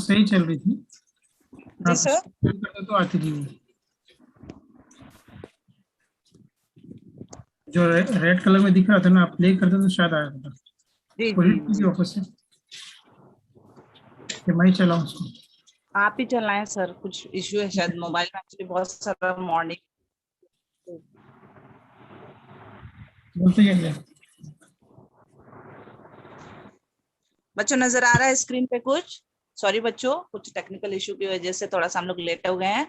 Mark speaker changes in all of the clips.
Speaker 1: सही चल रही थी।
Speaker 2: जी सर।
Speaker 1: तो आती थी वो, जो रेड कलर में दिख रहा था ना, आप प्ले करते तो शायद आया था।
Speaker 2: जी
Speaker 1: कोई
Speaker 2: जी जी,
Speaker 1: वापस से कि मैं ही चलाऊं उसको?
Speaker 2: आप ही चलाएं सर, कुछ इश्यू है शायद मोबाइल में, एक्चुअली बहुत सारा मॉर्निंग।
Speaker 1: बोलते क्या?
Speaker 2: बच्चों नजर आ रहा है स्क्रीन पे कुछ? सॉरी बच्चों, कुछ टेक्निकल इश्यू की वजह से थोड़ा सा हम लोग लेट हो गए हैं।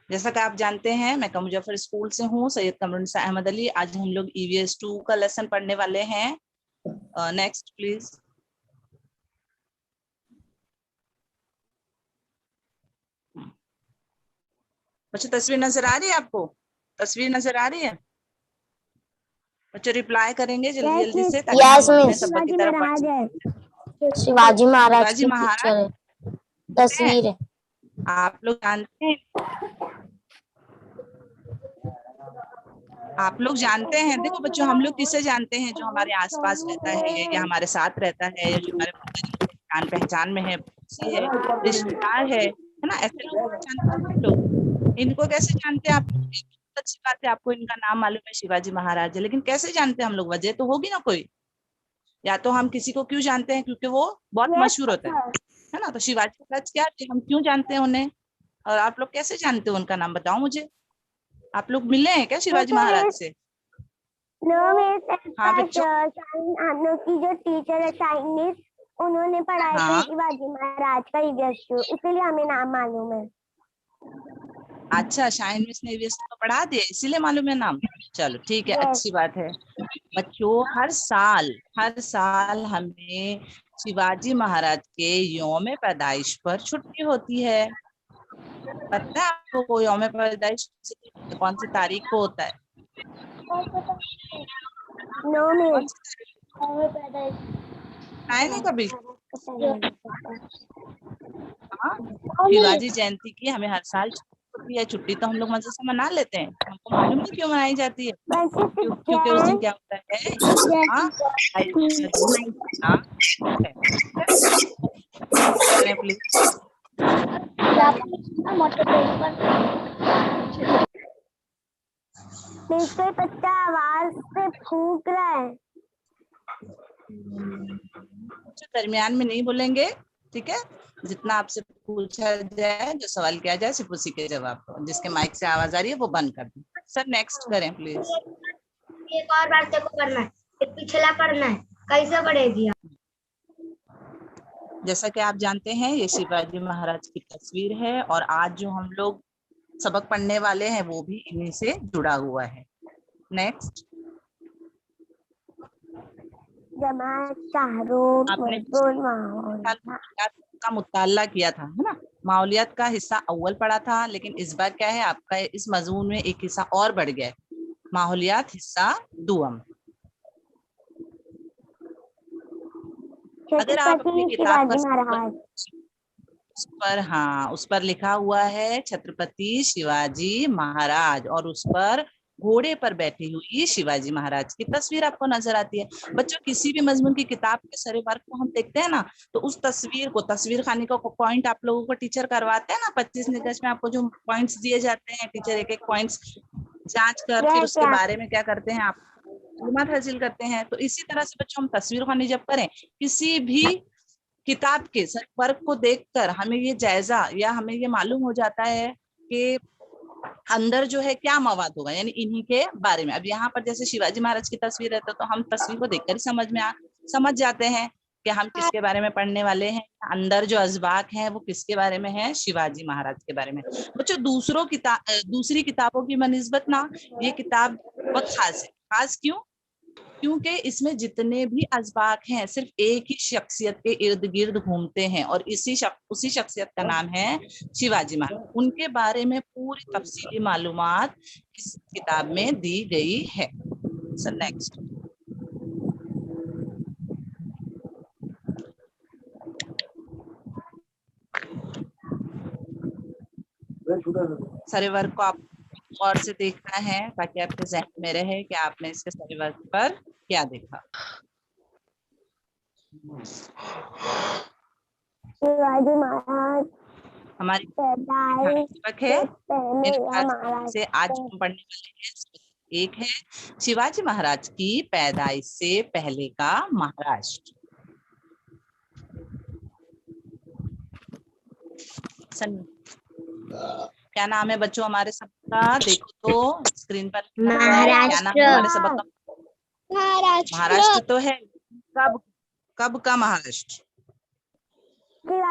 Speaker 2: जैसा कि आप जानते हैं, मैं मुजफ्फर स्कूल से हूँ, सैयद कमरुन्निसा अहमद अली। आज हम लोग EVS 2 का लेसन पढ़ने वाले हैं। Next please. बच्चों तस्वीर नजर आ रही है आपको? तस्वीर नजर आ रही है? बच्चों रिप्लाई करेंगे जल्दी जल्दी से, ताकि हम अपने सबक की तरफ बढ़ सकें।
Speaker 3: शिवाजी महाराज
Speaker 2: शिवाजी
Speaker 3: की
Speaker 2: महाराज
Speaker 3: पिक्चर है, तस्वीर है।
Speaker 2: आप लोग जानते हैं, आप लोग जानते हैं, देखो बच्चों, हम लोग किसे जानते हैं? जो हमारे आसपास रहता है या हमारे साथ रहता है, या जो हमारे जान पहचान में है, पड़ोसी है, रिश्तेदार है ना, ऐसे लोगों को जानते हैं हम लोग। इनको कैसे जानते हैं आप? बहुत अच्छी बात है, आपको इनका नाम मालूम है, शिवाजी महाराज है, लेकिन कैसे जानते हैं हम लोग? वजह तो होगी ना कोई। या तो हम किसी को क्यों जानते हैं? क्योंकि वो बहुत मशहूर होता है ना। तो शिवाजी महाराज क्या थे, हम क्यों जानते हैं उन्हें? और आप लोग कैसे जानते हो उनका नाम? बताओ मुझे। आप लोग मिले हैं क्या शिवाजी महाराज से? हाँ बच्चों।
Speaker 3: हम लोग की जो टीचर है चाइनीज, उन्होंने पढ़ाया था
Speaker 2: हाँ,
Speaker 3: शिवाजी महाराज का EVS 2, इसलिए हमें नाम मालूम है।
Speaker 2: अच्छा, शाइन मिस ने EVS को पढ़ा दिया इसीलिए मालूम है नाम। चलो ठीक है,
Speaker 3: यस।
Speaker 2: अच्छी बात है। बच्चों हर साल हमें शिवाजी महाराज के यौम पैदाइश पर छुट्टी होती है। पता है आपको यौम पैदाइश कौन सी तारीख को होता है?
Speaker 3: नो
Speaker 2: कौन
Speaker 3: मिस।
Speaker 2: सी तारीख आए नहीं कभी? हाँ, शिवाजी जयंती की हमें हर साल छुट्टी होती है। छुट्टी तो हम लोग मजे से मना लेते हैं, हमको मालूम नहीं क्यों मनाई जाती है। क्योंकि उस दिन क्या होता है, हाँ, हाँ, करें प्लीज।
Speaker 3: कोई बच्चा आवाज से फूंक रहा है।
Speaker 2: दरमियान में नहीं बोलेंगे, ठीक है? जितना आपसे पूछा जाए, जो सवाल किया जाए, सिर्फ उसी के जवाब दो। जिसके माइक से आवाज आ रही है वो बंद कर दो। सर नेक्स्ट करें प्लीज।
Speaker 3: एक और बार तेरे को करना है, पिछला करना है, कैसे बढ़ेगी?
Speaker 2: जैसा कि आप जानते हैं, ये शिवाजी महाराज की तस्वीर है, और आज जो हम लोग सबक पढ़ने वाले हैं वो भी इन्हीं से जुड़ा हुआ है। नेक्स्ट। आपने का मुताला किया था, है ना? माहौलियात का हिस्सा अव्वल पढ़ा था, लेकिन इस बार क्या है, आपका इस मजमून में एक हिस्सा और बढ़ गया है, माहौलियात हिस्सा दुआम। अगर आप अपनी किताब का उस पर लिखा हुआ है छत्रपति शिवाजी महाराज, और उस पर घोड़े पर बैठी हुई शिवाजी महाराज की तस्वीर आपको नजर आती है। बच्चों, किसी भी मजमून की किताब के सरे वर्क को हम देखते हैं ना, तो उस तस्वीर को, तस्वीर खानी का पॉइंट आप लोगों को टीचर करवाते हैं ना, 25 निकष में आपको जो पॉइंट्स दिए जाते हैं, टीचर एक एक पॉइंट्स जांच कर फिर उसके बारे में क्या करते हैं, आप मालूमात हासिल करते हैं। तो इसी तरह से बच्चों, हम तस्वीर खानी जब करें, किसी भी किताब के वर्क को देखकर हमें ये जायजा या हमें ये मालूम हो जाता है कि अंदर जो है क्या मवाद होगा, यानी इन्हीं के बारे में। अब यहाँ पर जैसे शिवाजी महाराज की तस्वीर है, तो हम तस्वीर को देखकर ही समझ जाते हैं कि हम किसके बारे में पढ़ने वाले हैं। अंदर जो अजबाक हैं वो किसके बारे में है, शिवाजी महाराज के बारे में। बच्चों, दूसरी किताबों की बनिस्बत ना ये किताब बहुत खास है। खास क्यों? क्योंकि इसमें जितने भी अजबाक हैं सिर्फ एक ही शख्सियत के इर्द गिर्द घूमते हैं, और उसी शख्सियत का नाम है शिवाजी महाराज। उनके बारे में पूरी तफसीली मालूमात इस किताब में दी गई है। Sir next. सारे वर्क को आप और से देखना है ताकि आपके जहन में रहे कि आपने इसके सारे वर्क पर क्या देखा।
Speaker 4: शिवाजी महाराज
Speaker 2: हमारी
Speaker 4: पैदाइश
Speaker 2: सबक है
Speaker 4: से पहले
Speaker 2: इन
Speaker 4: या
Speaker 2: 4
Speaker 4: महाराज
Speaker 2: से आज हम पढ़ने वाले हैं। सबक एक है शिवाजी महाराज की पैदाइश से पहले का महाराष्ट्र। क्या नाम है बच्चों हमारे सबका? देखो तो स्क्रीन पर लिखा हुआ है। क्या नाम है हमारे सबक का? महाराष्ट्र तो है। कब का महाराष्ट्र?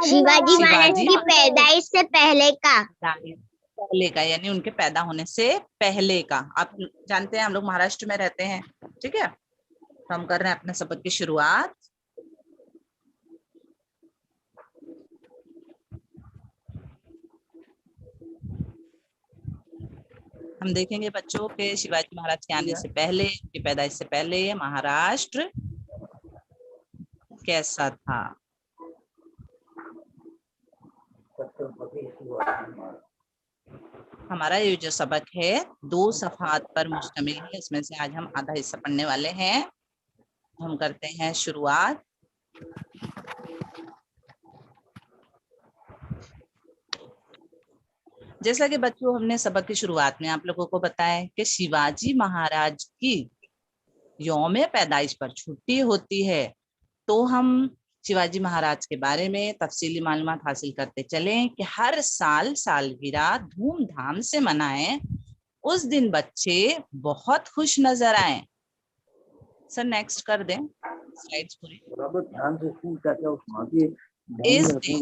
Speaker 4: शिवाजी
Speaker 2: महाराज की
Speaker 4: पैदाइश से पहले का।
Speaker 2: पहले का यानी उनके पैदा होने से पहले का। आप जानते हैं हम लोग महाराष्ट्र में रहते हैं, ठीक है। तो हम कर रहे हैं अपने सबक की शुरुआत। हम देखेंगे बच्चों के शिवाजी महाराज के आने से पहले, उनकी पैदाइश से पहले महाराष्ट्र कैसा था। हमारा ये जो सबक है 2 सफ़हात पर मुश्तमिल है। इसमें से आज हम आधा हिस्सा पढ़ने वाले हैं। हम करते हैं शुरुआत। जैसा कि बच्चों हमने सबक की शुरुआत में आप लोगों को बताया कि शिवाजी महाराज की यौम पैदाइश पर छुट्टी होती है, तो हम शिवाजी महाराज के बारे में तफसीली मालूमात हासिल करते चलें कि हर साल सालगिरह धूमधाम से मनाएं। उस दिन बच्चे बहुत खुश नजर आए। सर नेक्स्ट कर दें स्लाइड्स पूरी।
Speaker 5: ध्यान से स्कूल क्या
Speaker 2: इस दिन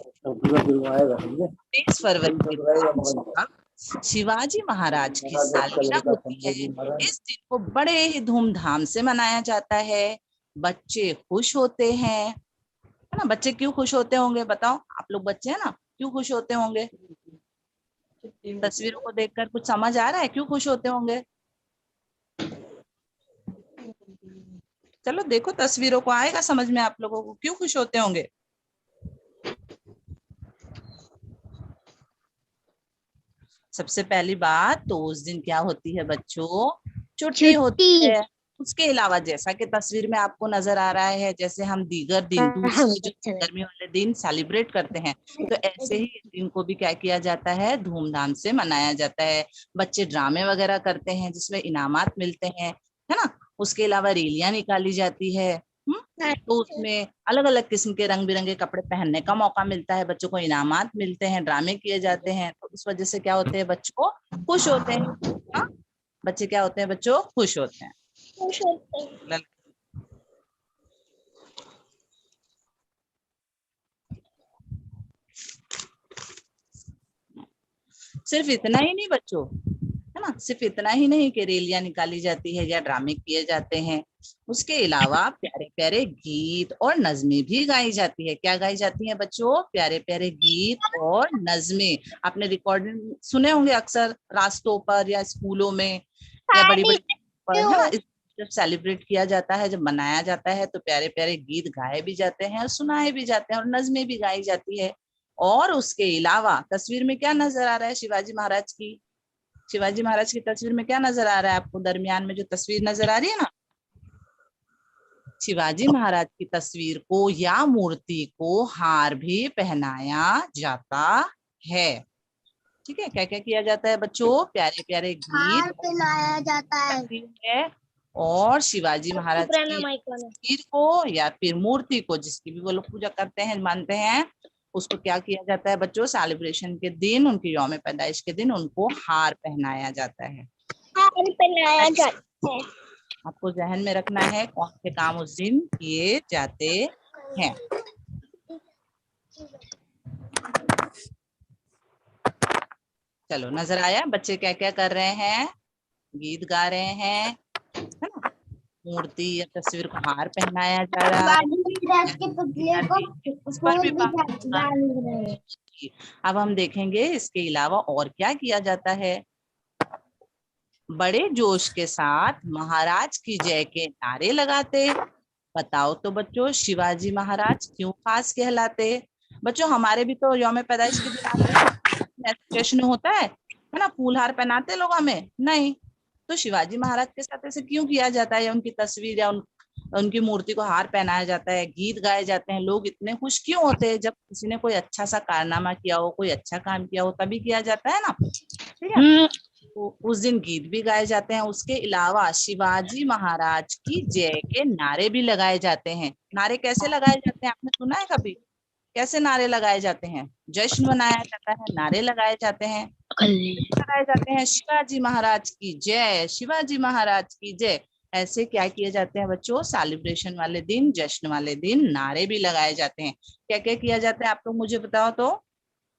Speaker 2: 23 फरवरी को शिवाजी महाराज की सालगिरह होती है। इस दिन को बड़े ही धूमधाम से मनाया जाता है। बच्चे खुश होते हैं, है ना। बच्चे क्यों खुश होते होंगे बताओ? आप लोग बच्चे हैं ना, क्यों खुश होते होंगे? तस्वीरों को देखकर कुछ समझ आ रहा है क्यों खुश होते होंगे? चलो देखो तस्वीरों को, आएगा समझ में आप लोगों को क्यों खुश होते होंगे। सबसे पहली बात तो उस दिन क्या होती है बच्चों? छुट्टी होती है। उसके अलावा जैसा कि तस्वीर में आपको नजर आ रहा है, जैसे हम दीगर दिन दूसरे जो गर्मी वाले दिन सेलिब्रेट करते हैं, तो ऐसे ही इस दिन को भी क्या किया जाता है? धूमधाम से मनाया जाता है। बच्चे ड्रामे वगैरह करते हैं जिसमें इनामात मिलते हैं, है ना। उसके अलावा रैलियां निकाली जाती है, तो उसमें अलग अलग किस्म के रंग बिरंगे कपड़े पहनने का मौका मिलता है, बच्चों को इनामात मिलते हैं, ड्रामे किए जाते हैं। तो इस वजह से क्या होते हैं? बच्चों खुश होते हैं। हाँ, बच्चे क्या होते हैं बच्चों? खुश होते हैं। सिर्फ इतना ही नहीं बच्चों, है ना, सिर्फ इतना ही नहीं कि रैलियां निकाली जाती है या ड्रामे किए जाते हैं। उसके अलावा प्यारे प्यारे गीत और नज़में भी गाई जाती है। क्या गाई जाती है बच्चों? प्यारे प्यारे गीत और नज़में। आपने रिकॉर्डिंग सुने होंगे अक्सर रास्तों पर या स्कूलों में या बड़ी बड़ी पर, है ना। जब सेलिब्रेट किया जाता है, जब मनाया जाता है, तो प्यारे प्यारे गीत गाए भी जाते हैं और सुनाए भी जाते हैं और नज़में भी गाई जाती है। और उसके अलावा तस्वीर में क्या नजर आ रहा है शिवाजी महाराज की? शिवाजी महाराज की तस्वीर में क्या नजर आ रहा है आपको? दरमियान में जो तस्वीर नजर आ रही है ना, शिवाजी महाराज की तस्वीर को या मूर्ति को हार भी पहनाया जाता है। ठीक है, क्या क्या किया जाता है बच्चों? प्यारे प्यारे गीत
Speaker 4: पहनाया जाता
Speaker 2: है और शिवाजी महाराज की तस्वीर को या फिर मूर्ति को, जिसकी भी वो लोग पूजा करते हैं मानते हैं, उसको क्या किया जाता है बच्चों? सेलिब्रेशन के दिन, उनकी यौम पैदाइश के दिन उनको हार पहनाया जाता है।
Speaker 4: हार पहनाया जाता है।
Speaker 2: आपको जहन में रखना है कौन से काम उस दिन किए जाते हैं। चलो नजर आया बच्चे क्या क्या कर रहे हैं? गीत गा रहे हैं, है ना। मूर्ति या तस्वीर को हार पहनाया जा रहा है। अब हम देखेंगे इसके अलावा और क्या किया जाता है। बड़े जोश के साथ महाराज की जय के नारे लगाते। बताओ तो बच्चों शिवाजी महाराज क्यों खास कहलाते? बच्चों हमारे भी तो यौम पैदाइश के दिन जश्न होता है ना, फूलहार पहनाते लोग हमें? नहीं। तो शिवाजी महाराज के साथ ऐसे क्यों किया जाता है? उनकी तस्वीर या उनकी मूर्ति को हार पहनाया जाता है, गीत गाए जाते हैं। लोग इतने खुश क्यों होते हैं? जब किसी ने कोई अच्छा सा कारनामा किया हो, कोई अच्छा काम किया हो, तभी किया जाता है ना, ठीक है। तो उस दिन गीत भी गाए जाते हैं। उसके अलावा शिवाजी महाराज की जय के नारे भी लगाए जाते हैं। नारे कैसे लगाए जाते हैं, आपने सुना है कभी? कैसे नारे लगाए जाते हैं? जश्न मनाया जाता है, नारे लगाए जाते हैं, लगाए जाते हैं, शिवाजी महाराज की जय, शिवाजी महाराज की जय। ऐसे क्या किए जाते हैं बच्चों? सेलिब्रेशन वाले दिन, जश्न वाले दिन नारे भी लगाए जाते हैं। क्या क्या किया जाता है, आप लोग मुझे बताओ तो,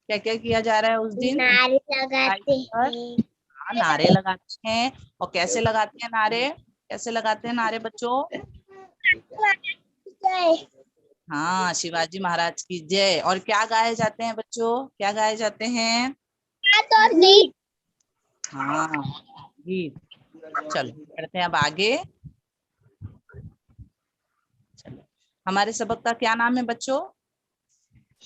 Speaker 2: क्या क्या किया जा रहा है उस दिन?
Speaker 4: नारे लगाते हैं।
Speaker 2: हाँ, नारे लगाते हैं। और कैसे लगाते हैं नारे? कैसे लगाते हैं नारे बच्चों? हाँ, शिवाजी महाराज की जय। और क्या गाए जाते हैं बच्चों? क्या गाए जाते हैं?
Speaker 4: और गीत।
Speaker 2: हाँ, गीत। चलो पढ़ते हैं अब आगे। चलो, हमारे सबक का क्या नाम है बच्चों?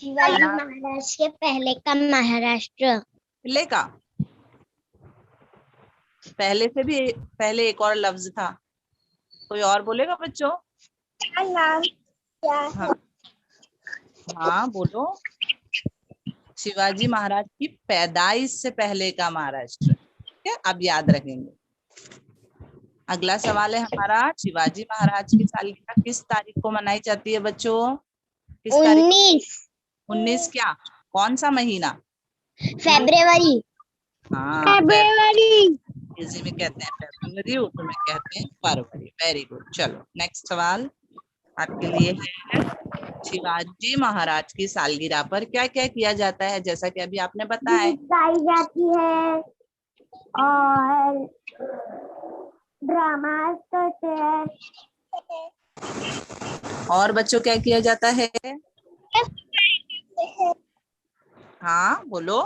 Speaker 4: शिवाजी महाराज के पहले का महाराष्ट्र।
Speaker 2: पहले का? पहले से भी पहले एक और लफ्ज था, कोई और बोलेगा बच्चों?
Speaker 4: क्या नाम क्या है?
Speaker 2: हाँ बोलो। शिवाजी महाराज की पैदाइश से पहले का महाराष्ट्र, ठीक है, अब याद रखेंगे। अगला सवाल है हमारा, शिवाजी महाराज की सालगिरह किस तारीख को मनाई जाती है बच्चों? किस तारीख? 19 क्या? कौन सा महीना?
Speaker 4: फरवरी।
Speaker 2: हाँ,
Speaker 4: फरवरी।
Speaker 2: अंग्रेजी में कहते हैं फरवरी, उर्दू में कहते हैं फरवरी। Very good. चलो नेक्स्ट सवाल आपके लिए है, शिवाजी महाराज की सालगिरह पर क्या क्या किया जाता है? जैसा कि अभी आपने बताया,
Speaker 4: गाई जाती है और ड्रामा करते हैं।
Speaker 2: और बच्चों क्या किया जाता है? हाँ बोलो।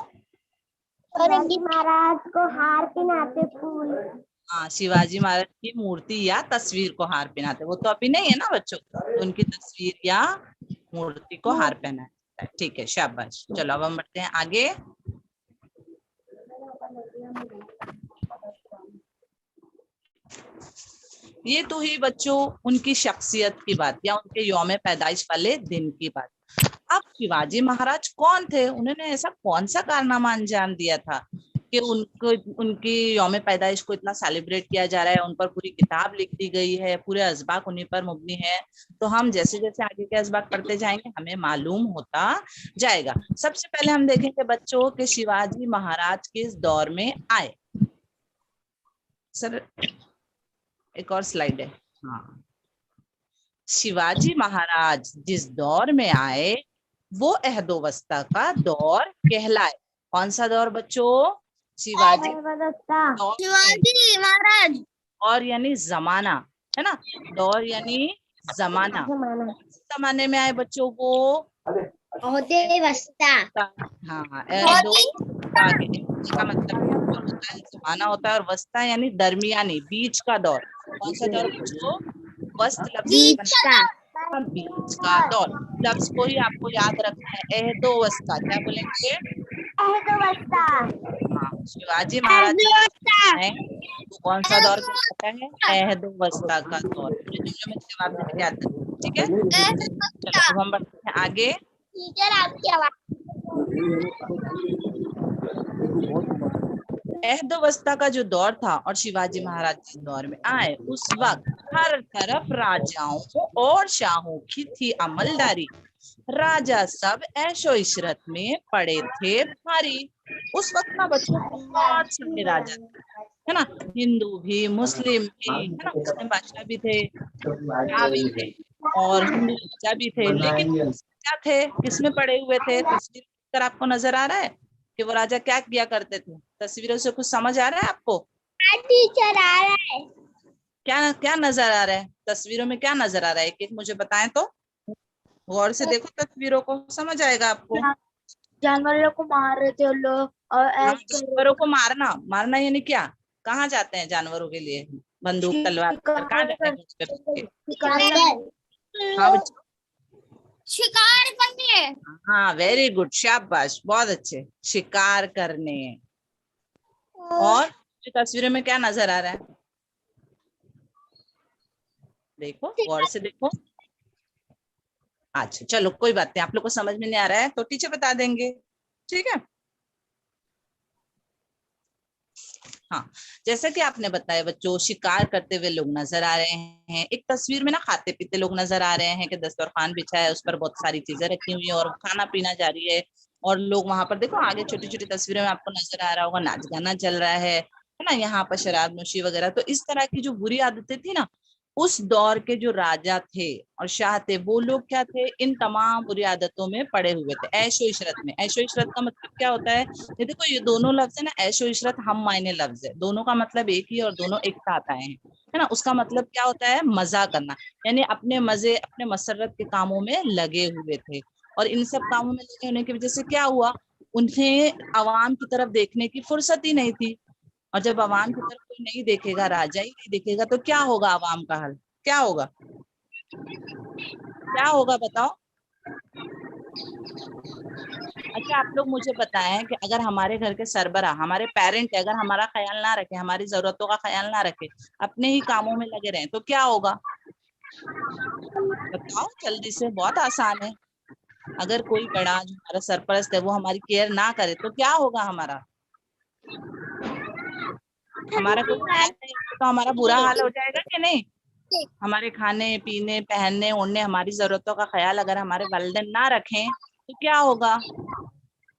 Speaker 4: शिवाजी महाराज को हार पहनाते फूल।
Speaker 2: हाँ, शिवाजी महाराज की मूर्ति या तस्वीर को हार पहनाते। वो तो अभी नहीं है ना बच्चों, तो उनकी तस्वीर या मूर्ति को हार पहनाया जाता है। ठीक है, शाबाश। चलो अब हम बढ़ते हैं आगे। ये तो ही बच्चों उनकी शख्सियत की बात या उनके यौम पैदाइश वाले दिन की बात। अब शिवाजी महाराज कौन थे? उन्होंने ऐसा कौन सा कारनामा अंजाम दिया था कि उनको, उनकी यौम पैदाइश को इतना सेलिब्रेट किया जा रहा है, उन पर पूरी किताब लिख दी गई है, पूरे अज़बाक उन्हीं पर मुबनी है। तो हम जैसे जैसे आगे के अज़बाक पढ़ते जाएंगे हमें मालूम होता जाएगा। सबसे पहले हम देखेंगे बच्चों कि शिवाजी महाराज किस दौर में आए। सर एक और स्लाइड है। हाँ, शिवाजी महाराज जिस दौर में आए वो अहदोवस्ता का दौर कहलाए। कौन सा दौर बच्चों? शिवाजी
Speaker 4: महाराज।
Speaker 2: और यानी जमाना है ना, दौर यानी जमाना। जमाने में आए बच्चों को
Speaker 4: अहदोवस्ता।
Speaker 2: हाँ, अहदोवस्ता का मतलब होता है जमाना होता है, और वस्ता यानी दरमियानी, बीच का दौर। कौन सा दौर बच्चों? वस्त लफ्ज
Speaker 4: बीच का।
Speaker 2: बीच का दौर। लफ्ज को ही आपको याद रखना है, अहदोवस्ता। क्या बोलेंगे?
Speaker 4: अहदोवस्ता।
Speaker 2: हाँ, शिवाजी महाराज है तो कौन सा दौर कहलाता है? अहदोवस्ता का दौर। पूरे जुमले में जवाब देके याद रखना, ठीक है। चलो अब हम बढ़ते हैं आगे।
Speaker 4: टीचर आपकी आवाज।
Speaker 2: अहदोवस्ता का जो दौर था और शिवाजी महाराज जिस दौर में आए उस वक्त हर तरफ राजाओं और शाहों की थी अमलदारी। राजा सब ऐशो इशरत में पड़े थे भारी। उस वक्त ना बच्चों बहुत सारे राजा है ना, हिंदू भी, मुस्लिम भी, है ना, मुस्लिम बादशाह भी थे, शाह भी थे और हिंदू राजा भी थे। लेकिन क्या थे, किसमें पड़े हुए थे? तस्वीर पर आपको नजर आ रहा है कि वो राजा क्या किया करते थे? तस्वीरों से कुछ समझ आ रहा है आपको?
Speaker 4: टीचर आ रहा है।
Speaker 2: क्या क्या नजर आ रहा है तस्वीरों में? क्या नजर आ रहा है, एक एक मुझे बताएं तो। गौर से देखो तस्वीरों को, समझ आएगा आपको।
Speaker 4: जानवरों को मार रहे थे लोग और
Speaker 2: जानवरों को मारना, मारना यानी क्या? कहाँ जाते हैं जानवरों के लिए? बंदूक तलवार कहाँ जाते हैं? हाँ बच्चों,
Speaker 4: शिकार करने।
Speaker 2: हाँ वेरी गुड, शाबाश, बहुत अच्छे, शिकार करने। और तस्वीरों में क्या नजर आ रहा है? देखो गौर से देखो। अच्छा चलो कोई बात नहीं, आप लोग को समझ में नहीं आ रहा है तो टीचर बता देंगे, ठीक है। हाँ, जैसा कि आपने बताया बच्चों, शिकार करते हुए लोग नजर आ रहे हैं। एक तस्वीर में ना खाते पीते लोग नजर आ रहे हैं कि दस्तरखान बिछा है, उस पर बहुत सारी चीजें रखी हुई है और खाना पीना जारी है। और लोग वहां पर देखो, आगे छोटी छोटी तस्वीरों में आपको नजर आ रहा होगा नाच गाना चल रहा है ना, यहाँ पर शराब नोशी वगैरह। तो इस तरह की जो बुरी आदतें थी ना, उस दौर के जो राजा थे और शाह थे, वो लोग क्या थे, इन तमाम बुरी आदतों में पड़े हुए थे। ऐशो इशरत में, ऐशो इशरत का मतलब क्या होता है, ये देखो ये दोनों लफ्ज है ना, ऐशो इशरत हम मायने लफ्ज है, दोनों का मतलब एक ही और दोनों एक साथ आए हैं, है ना। उसका मतलब क्या होता है, मजा करना, यानी अपने मजे अपने मसरत के कामों में लगे हुए थे। और इन सब कामों में लगे होने की वजह से क्या हुआ, उन्हें आवाम की तरफ देखने की फुर्सत ही नहीं थी। और जब आवाम की तरफ कोई नहीं देखेगा, राजा ही नहीं देखेगा, तो क्या होगा आवाम का हाल, क्या होगा, क्या होगा बताओ। अच्छा आप लोग मुझे बताएं कि अगर हमारे घर के सरबराह, हमारे पेरेंट अगर हमारा ख्याल ना रखे, हमारी जरूरतों का ख्याल ना रखे, अपने ही कामों में लगे रहें, तो क्या होगा बताओ जल्दी से, बहुत आसान है। अगर कोई बड़ा जो हमारा सरपरस्त है वो हमारी केयर ना करे तो क्या होगा, हमारा कोई ख्याल नहीं रखे तो हमारा बुरा हाल हो जाएगा कि नहीं। हमारे खाने पीने पहनने ओढ़ने हमारी जरूरतों का ख्याल अगर हमारे वालिदैन ना रखें तो क्या होगा,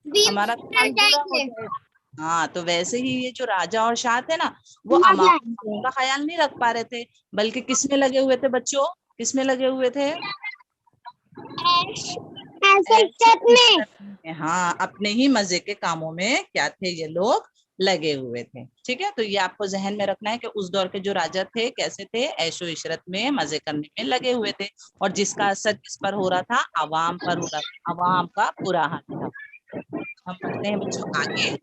Speaker 2: हमारा तो हाल बुरा हो जाएगा। हाँ, तो वैसे ही ये जो राजा और शाह थे ना, वो आवाम का ख्याल नहीं रख पा रहे थे, बल्कि किसमें लगे हुए थे बच्चों, किसमें लगे हुए थे, हाँ, अपने ही मजे के कामों में क्या थे ये लोग लगे हुए थे, ठीक है। तो ये आपको जहन में रखना है कि उस दौर के जो राजा थे कैसे थे, ऐशो इशरत में मजे करने में लगे हुए थे, और जिसका असर किस पर हो रहा था, आवाम पर हो रहा था, आवाम का बुरा हाल था। हम पढ़ते हैं बच्चों आगे।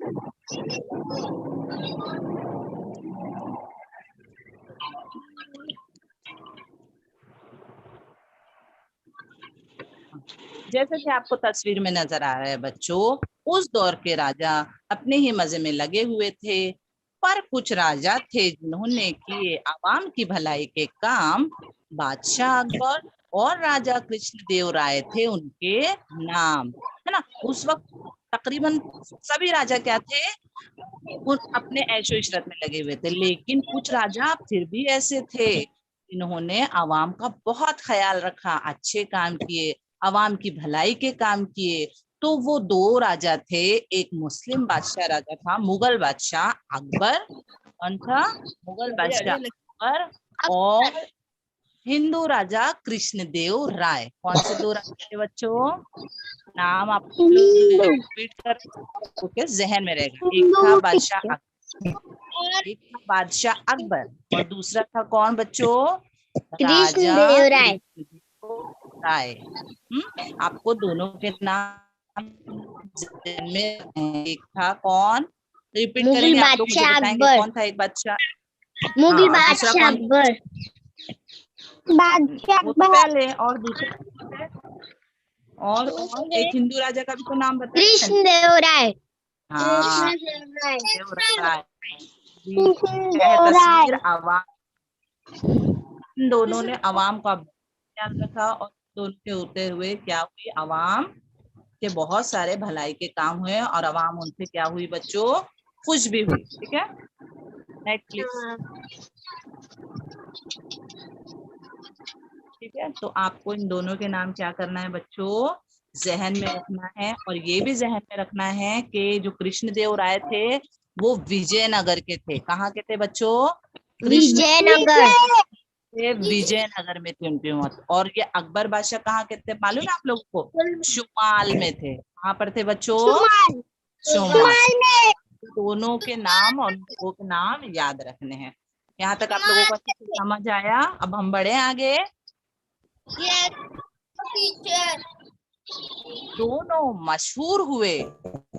Speaker 2: जैसे कि आपको तस्वीर में नजर आ रहा है बच्चों, उस दौर के राजा अपने ही मजे में लगे हुए थे, पर कुछ राजा थे जिन्होंने किए आवाम की भलाई के काम। बादशाह अकबर और राजा कृष्णदेव राय थे उनके नाम, है ना। उस वक्त तकरीबन सभी राजा क्या थे, उन अपने ऐशो इशरत में लगे हुए थे, लेकिन कुछ राजा फिर भी ऐसे थे जिन्होंने आवाम का बहुत ख्याल रखा, अच्छे काम किए, आवाम की भलाई के काम किए। तो वो दो राजा थे, एक मुस्लिम बादशाह राजा था, मुगल बादशाह अकबर, कौन था, मुगल बादशाह अकबर, और हिंदू राजा कृष्णदेव राय। कौन से दो राजा थे बच्चों, नाम आप लोग रिपीट कर, ओके जहन में रहेगा। एक था बादशाह अकबर, एक था बादशाह अकबर, और दूसरा था कौन बच्चों, राजा कृष्णदेव राय। आपको दोनों के नाम जहन में, एक था कौन, रिपीट करेंगे आप लोग, मुझे बताएंगे कौन था एक बादशाह,
Speaker 4: मुगल
Speaker 2: और दूसरा
Speaker 4: बादशाह
Speaker 2: कौन,
Speaker 4: अकबर,
Speaker 2: वो तो पहले, और दूसरा, और एक हिंदू राजा का भी तो नाम बताया,
Speaker 4: कृष्णदेव राय।
Speaker 2: हाँ तस्वीर आवाम, इन दोनों ने आवाम का ख्याल रखा, और दोनों के होते हुए क्या हुई, आवाम के बहुत सारे भलाई के काम हुए, और आवाम उनसे क्या हुई बच्चों, खुश भी हुई, ठीक है। Next please. ठीक है, तो आपको इन दोनों के नाम क्या करना है बच्चों, जहन में रखना है, और ये भी जहन में रखना है कि जो कृष्णदेव राय थे वो विजयनगर के थे। कहाँ के थे बच्चों,
Speaker 4: विजयनगर,
Speaker 2: विजयनगर में थे उनकी मौत। और ये अकबर बादशाह कहाँ के थे मालूम है आप लोगों को, शुमाल में थे। कहाँ पर थे बच्चों, शुमाल। दोनों के नाम और उनको के नाम याद रखने हैं। यहाँ तक आप लोगों को अच्छे से समझ आया। अब हम बढ़े आगे। दोनों मशहूर हुए,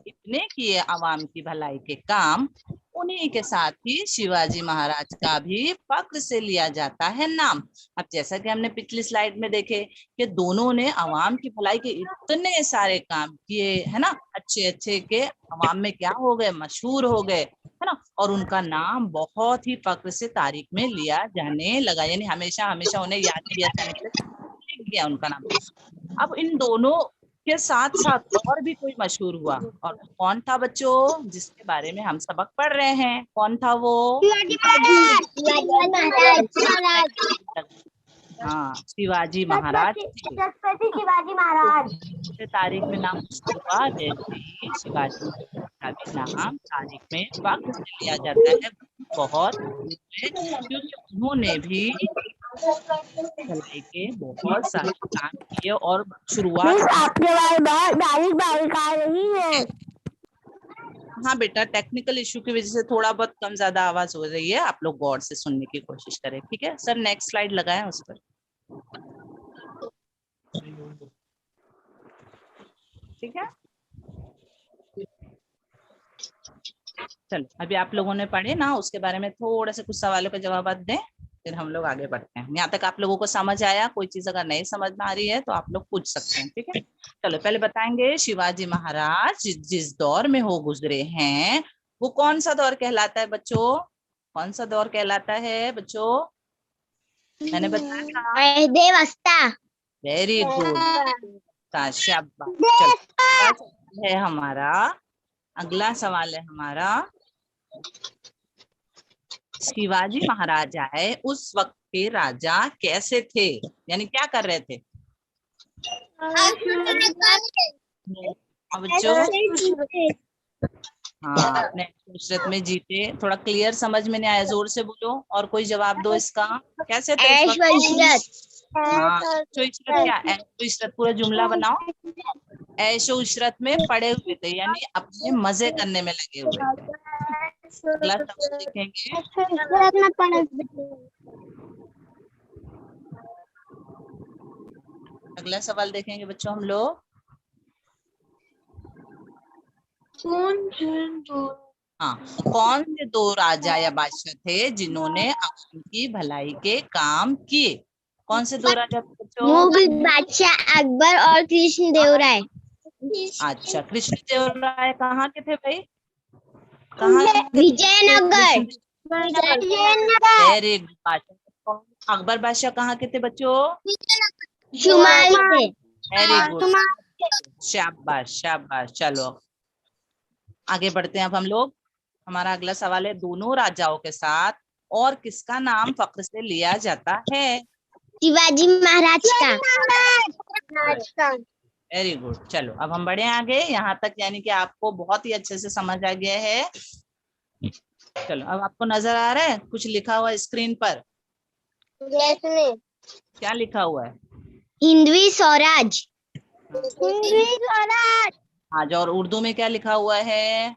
Speaker 2: इतने किए आवाम की भलाई के काम, उन्हीं के साथ ही शिवाजी महाराज का भी फक्र से लिया जाता है नाम। अब जैसा कि हमने पिछली स्लाइड में देखे कि दोनों ने अवाम की भलाई के इतने सारे काम किए, है ना, अच्छे अच्छे के अवाम में क्या हो गए, मशहूर हो गए, है ना, और उनका नाम बहुत ही फक्र से तारीख में लिया जाने लगा, यानी हमेशा हमेशा उन्हें याद किया जाने के लिए लिख गया उनका नाम। अब इन दोनों के साथ साथ और भी कोई मशहूर हुआ, और कौन था बच्चों जिसके बारे में हम सबक पढ़ रहे हैं? कौन था वो? हाँ, शिवाजी महाराज।
Speaker 3: छत्रपति शिवाजी महाराज।
Speaker 2: तारीख में नाम हुआ, जैसे ही शिवाजी का भी नाम तारीख में फक्र से लिया जाता है, बहुत क्योंकि उन्होंने भी भलाई के बहुत सारे काम किए और शुरुआत।
Speaker 3: आपके बारे बहुत बारीक बारीक आ रही है।
Speaker 2: हाँ बेटा, टेक्निकल इश्यू की वजह से थोड़ा बहुत कम ज्यादा आवाज हो रही है, आप लोग गौर से सुनने की कोशिश करें, ठीक है सर? नेक्स्ट स्लाइड लगाएं उस पर, ठीक है? चलो, अभी आप लोगों ने पढ़े ना, उसके बारे में थोड़ा सा कुछ सवालों के जवाब दें, फिर हम लोग आगे बढ़ते हैं। यहाँ तक आप लोगों को समझ आया? कोई चीज अगर नहीं समझ में आ रही है तो आप लोग पूछ सकते हैं, ठीक है? चलो, पहले बताएंगे शिवाजी महाराज जिस दौर में हो गुजरे हैं वो कौन सा दौर कहलाता है बच्चों? कौन सा दौर कहलाता है बच्चों? मैंने बताया। वेरी गुड, शाबाश। चलो, है हमारा अगला सवाल है हमारा, शिवाजी महाराज आए उस वक्त के राजा कैसे थे, यानी क्या कर रहे थे? बच्चों हाँ, अपने इशरत में जीते। थोड़ा क्लियर समझ में नहीं आया, जोर से बोलो और कोई जवाब दो इसका। कैसे थे उस वक्त? हाँ, ऐशो इशरत। क्या ऐशो इशरत? पूरा जुमला बनाओ। ऐशो इशरत में पड़े हुए थे, यानी अपने मजे करने में लगे हुए थे। अगला सवाल देखेंगे, अगला सवाल देखेंगे बच्चों हम लोग। हाँ, कौन से दो राजा या बादशाह थे जिन्होंने अवाम की भलाई के काम किए? कौन से दो राजा थे बच्चों?
Speaker 4: मुगल बादशाह अकबर और कृष्ण देव राय।
Speaker 2: अच्छा, कृष्ण देव राय कहाँ के थे भाई? कहाँ?
Speaker 4: विजयनगर।
Speaker 2: Very good. अकबर बादशाह कहाँ के थे बच्चों?
Speaker 4: शुमाली से।
Speaker 2: वेरी गुड, शाबाश शाबाश। चलो आगे बढ़ते हैं अब हम लोग। हमारा अगला सवाल है, दोनों राजाओं के साथ और किसका नाम फक्र से लिया जाता है?
Speaker 4: शिवाजी महाराज का।
Speaker 2: Very good. चलो अब हम बढ़े आगे, यहाँ तक यानी कि आपको बहुत ही अच्छे से समझ आ गया है। चलो, अब आपको नजर आ रहा है कुछ लिखा हुआ है स्क्रीन पर? क्या लिखा हुआ है?
Speaker 4: हिंदवी स्वराज।
Speaker 2: आज, और उर्दू में क्या लिखा हुआ है?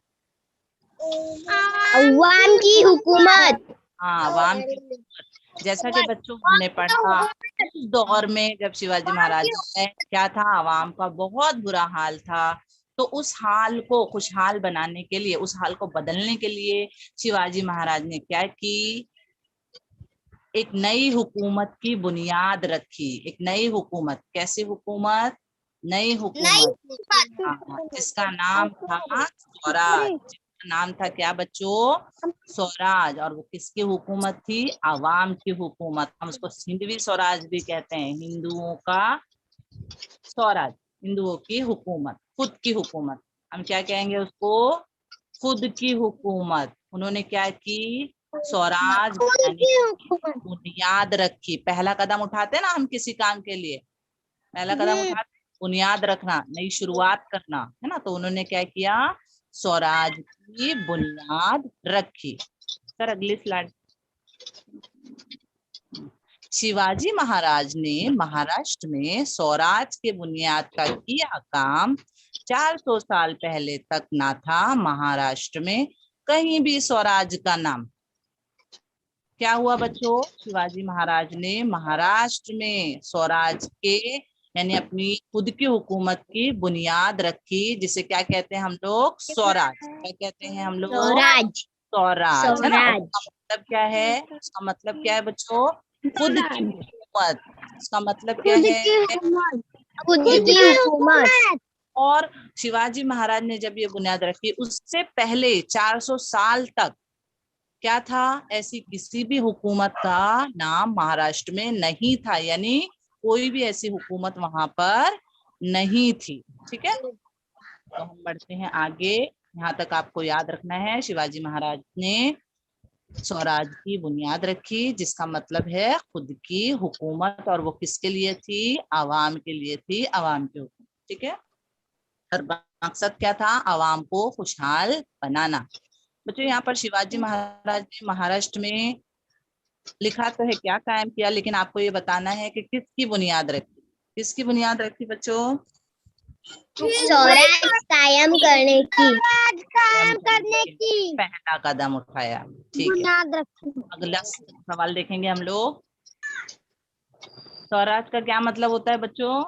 Speaker 4: अवाम की हुकूमत।
Speaker 2: हाँ, अवाम की हुकूमत। जैसा कि बच्चों हमने पढ़ा, उस दौर में जब शिवाजी महाराज आए, क्या था? अवाम का बहुत बुरा हाल था। तो उस हाल को खुशहाल बनाने के लिए, उस हाल को बदलने के लिए शिवाजी महाराज ने क्या की? एक नई हुकूमत की बुनियाद रखी। एक नई हुकूमत। कैसी हुकूमत? नई हुकूमत, जिसका नाम था स्वराज। नाम था क्या बच्चों? स्वराज। और वो किसकी हुकूमत थी? अवाम की हुकूमत। हम उसको हिंदवी स्वराज भी कहते हैं, हिंदुओं का स्वराज, हिंदुओं की हुकूमत, खुद की हुकूमत। हम क्या कहेंगे उसको? खुद की हुकूमत। उन्होंने क्या की? स्वराज बुनियाद रखी। पहला कदम उठाते ना हम किसी काम के लिए, पहला कदम उठाते बुनियाद रखना, नई शुरुआत करना, है ना? तो उन्होंने क्या किया? स्वराज की बुनियाद रखी। सर अगली स्लाइड। शिवाजी महाराज ने महाराष्ट्र में स्वराज के बुनियाद का किया काम 400 साल पहले तक ना था महाराष्ट्र में कहीं भी स्वराज का नाम। क्या हुआ बच्चों? शिवाजी महाराज ने महाराष्ट्र में स्वराज के यानी अपनी खुद की हुकूमत की बुनियाद रखी, जिसे क्या कहते हैं हम लोग? स्वराज। क्या कहते हैं हम लोग?
Speaker 4: स्वराज।
Speaker 2: स्वराज, है ना।
Speaker 4: स्वराज।
Speaker 2: उसका मतलब क्या है? उसका मतलब क्या है बच्चों? खुद की हुकूमत। उसका मतलब क्या है?
Speaker 4: खुद की हुकूमत।
Speaker 2: और शिवाजी महाराज ने जब ये बुनियाद रखी, उससे पहले 400 साल तक क्या था? ऐसी किसी भी हुकूमत का नाम महाराष्ट्र में नहीं था, यानी कोई भी ऐसी हुकूमत वहां पर नहीं थी। ठीक है, तो हम बढ़ते हैं आगे। यहाँ तक आपको याद रखना है, शिवाजी महाराज ने स्वराज की बुनियाद रखी, जिसका मतलब है खुद की हुकूमत, और वो किसके लिए थी? आवाम के लिए थी, आवाम की हुकूमत। ठीक है, और मकसद क्या था? आवाम को खुशहाल बनाना। बच्चों यहाँ पर शिवाजी महाराज ने महाराष्ट्र में लिखा तो है क्या कायम किया, लेकिन आपको ये बताना है कि किसकी बुनियाद रखी। किसकी बुनियाद रखी बच्चों?
Speaker 4: स्वराज कायम करने की
Speaker 2: पहला कदम उठाया। ठीक है,
Speaker 4: बुनियाद रखी।
Speaker 2: अगला सवाल देखेंगे हम लोग। स्वराज का क्या मतलब होता है बच्चों?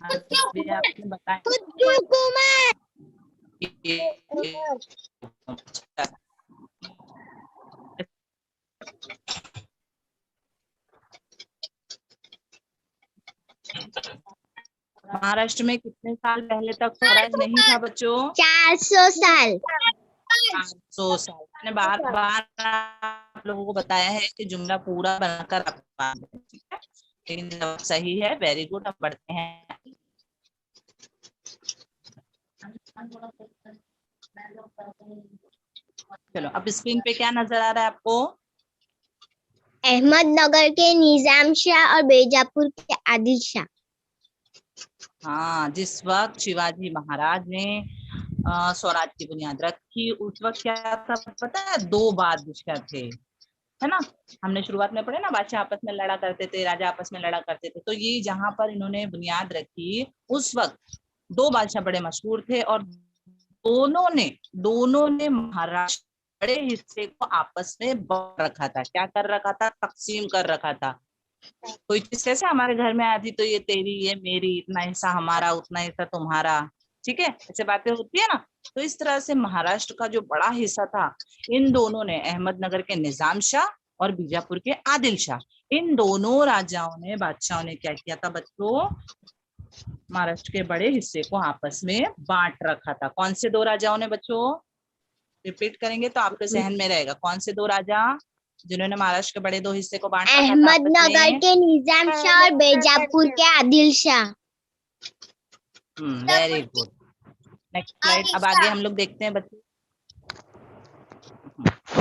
Speaker 2: अभी आपने बताया।
Speaker 4: खुद की हुकूमत।
Speaker 2: महाराष्ट्र में कितने साल पहले तक स्वराज नहीं था बच्चों?
Speaker 4: 400 साल।
Speaker 2: 400 साल। मैंने बार बार आप लोगों को बताया है कि जुमला पूरा बनाकर आप बात करें, ठीक है? लेकिन जवाब सही है, वेरी गुड। अब बढ़ते हैं। चलो, अब स्क्रीन पे क्या नजर आ रहा है आपको?
Speaker 4: अहमदनगर के निजाम शाह और बीजापुर के आदिल शाह।
Speaker 2: हाँ, जिस वक्त शिवाजी महाराज ने स्वराज की बुनियाद रखी, उस वक्त क्या था पता है? 2 बादशाह थे, है ना। हमने शुरुआत में पढ़े ना, बादशाह आपस में लड़ा करते थे, राजा आपस में लड़ा करते थे। तो ये जहां पर इन्होंने बुनियाद रखी, उस वक्त 2 बादशाह बड़े मशहूर थे, और दोनों ने महाराष्ट्र बड़े हिस्से को आपस में बांट रखा था। क्या कर रखा था? तकसीम कर रखा था। कोई चीज कैसे हमारे घर में आती, तो ये तेरी, ये मेरी, इतना हिस्सा हमारा, उतना हिस्सा तुम्हारा। ठीक है, ऐसे बातें होती है ना। तो इस तरह से महाराष्ट्र का जो बड़ा हिस्सा था, इन दोनों ने, अहमदनगर के निजाम शाह और बीजापुर के आदिल शाह, इन दोनों राजाओं ने, बादशाहों ने क्या किया था बच्चों? महाराष्ट्र के बड़े हिस्से को आपस में बांट रखा था। कौन से 2 राजाओं ने बच्चों? रिपीट करेंगे तो आपके जहन में रहेगा। कौन से 2 राजा जिन्होंने महाराष्ट्र के बड़े 2 हिस्से को बांट रखा था?
Speaker 4: अहमदनगर के निजाम शाह और बीजापुर के Adil Shah.
Speaker 2: Very good. Next slide. अब आगे हम लोग देखते हैं बच्चे।